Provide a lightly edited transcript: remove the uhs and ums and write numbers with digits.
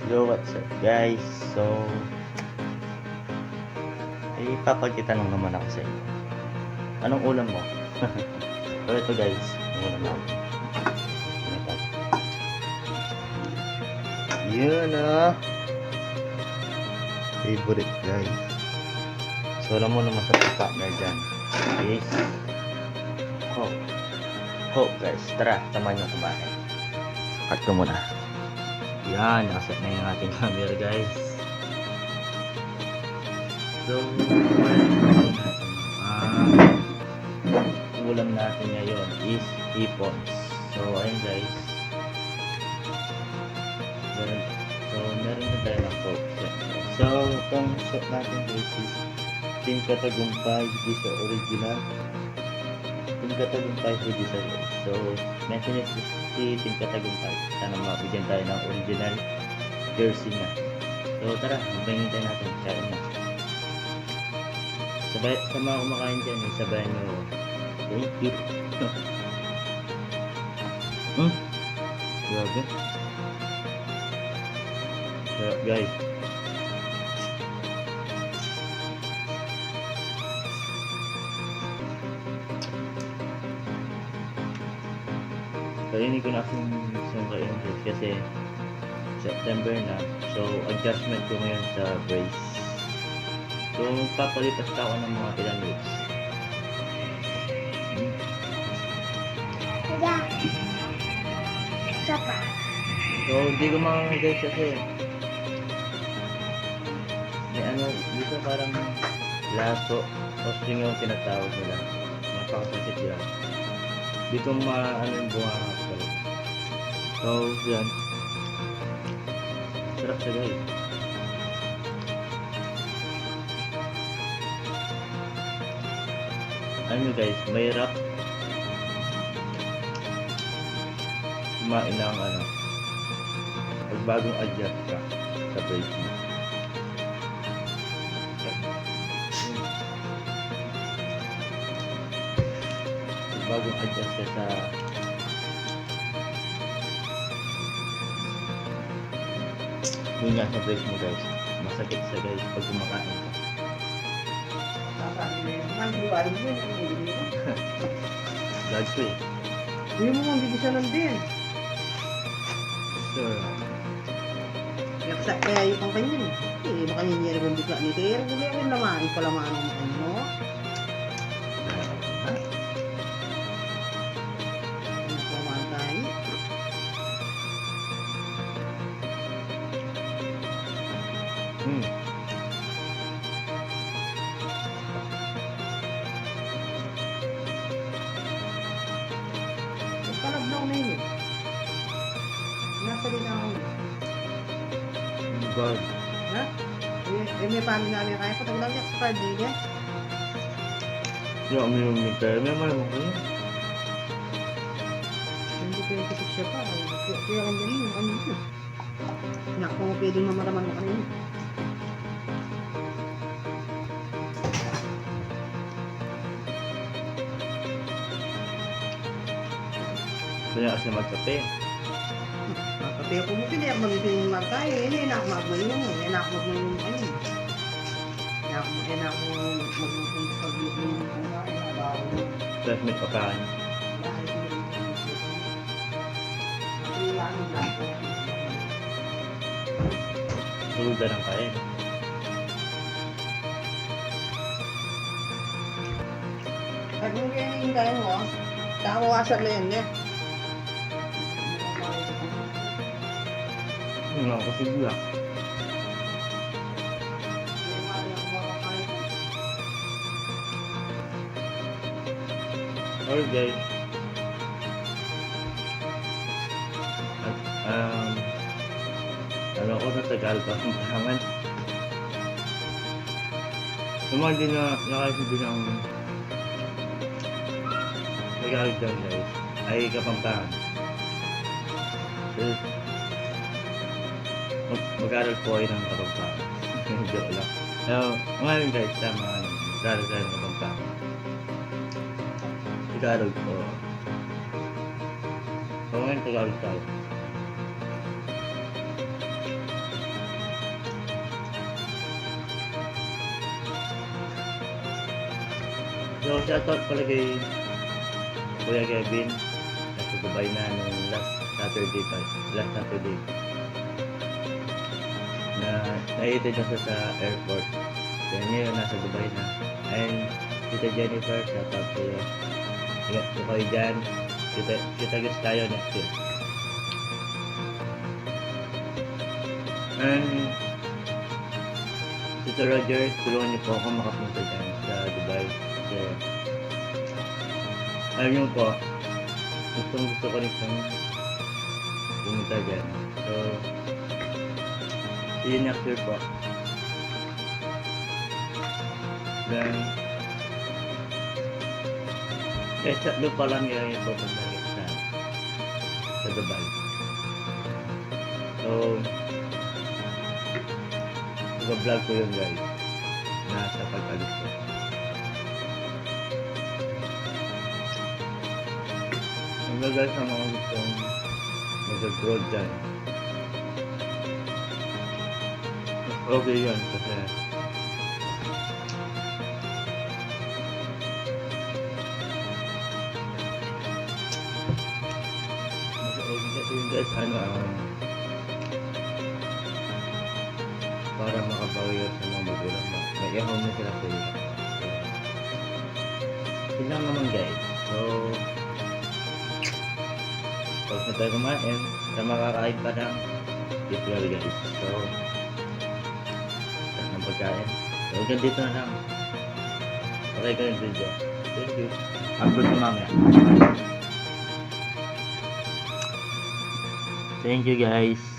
Yo, what's up guys? So, ipapagkitanong naman ako sa inyo. Anong ulam mo? So, ito guys, ang ulam natin. Yun favorite guys. So, alam mo naman sa partner dyan is Coke. Coke guys, tara, samahan nyo kumain. Cut ko muna. Yan, nakaset na yung ating camera guys. So, ulam natin ngayon is hipons. So, ayun guys. Meron na tayo ng Coke. So, itong shot natin guys is Team Katagumpay Disa Original. Team Katagumpay Disa guys. So, mention nyo si Team Katagumpay. Sana mabigyan tayo ng original jersey na. So, tara, magbangin tayo natin. Kain na. Sa mga kumakain dyan, sabayan nyo. Thank you. Grabe. Sarap guys. Kainin ko na akong isang kainin guys kasi September na. So, adjustment ko ngayon sa brace. So, papalipas ka ako ng mga ilang weeks. Isa pa. So, hindi ko mga guys kasi may ano, dito parang laso o string yung tinatawag nila. Napakasakit yan. Hindi ko maano yung bunga ko. So, yan. Sarap siya guys. Ano guys, mahirap kumain ng ano pag bagong adjust ka sa brace mo. Pag bagong adjust ka sa yun nga sa brace mo guys, masakit sa guys pag kumakain ka. Lag ko eh. Hindi mo nga bibisanan din. Sure. Kaya yung pang kanyan. Eh, baka ninyari kong bigla ni Kaya rin hindi yung lamaan. Palamaan ang mga ano. Palamaan tayo. Palablaw na yun. Nasa din ako. Bag. Ha? May paano namin kaya. Patag lang niya sa card niya. Yung may pera, may malamang ko yun. Hindi 26 siya pa. Kaya ang ganyan yung ano yun. Naku, pwedeng mamaraman mo kanina. Kaya kasi magkape. Kape ako mo pili. Ako mag-ipin magkayo. Hindi na ako mag-mayin mo. Hindi na ako mag-mayin mo kayo. Hindi na ako mag-mayin sa pag-ipin mo kayo. Plus may pagkain. Tulog na ng kain. At mo kaya yung kayo mo. Tako asar na yan eh. Nga kasi gula. Alright guys. Ano ko sa Tagalog ang tangan. Yung mga hindi na nakasabi ng Tagalog dyan guys ay Kapampangan. Mag-aral po kayo ng Kapampangan. Joke lang. So, ngayon guys, tama mag-aral tayo ng Kapampangan. Tagalog po. So, ngayon Tagalog tayo. So, shoutout pala kay Kuya Kevin. Nasa Dubai na nung last Saturday. Na naitid na siya sa airport. Kaya ngayon nasa Dubai na. And Tita Jennifer, shoutout to you. Ingat po kayo dyan. Kita guys tayo next year. And Tito Roger, tulungan niyo po ako makapunta dyan sa Dubai. Kasi alam niyo po, gusto ko rin pong pumunta dyan. So, see you next year po. Then, sa doon pa lang yung pupunta sa Dubai. So, vlog ko yun guys nasa pag-alis ko. Hanggang guys ang mga gustong mag-abroad dyan, okay yun kasi mas okay kasi yun guys para makabawi sa mga magulang mo. Nag-ihaw mo sila sa iyo. So, yun lang naman guys. So, pag na tayo kumain, na makakain pa ng literal guys. So, lahat ng pagkain. So, hanggang dito na lang. Okay ka yung video. Thank you. Upload ko mamaya. Thank you guys.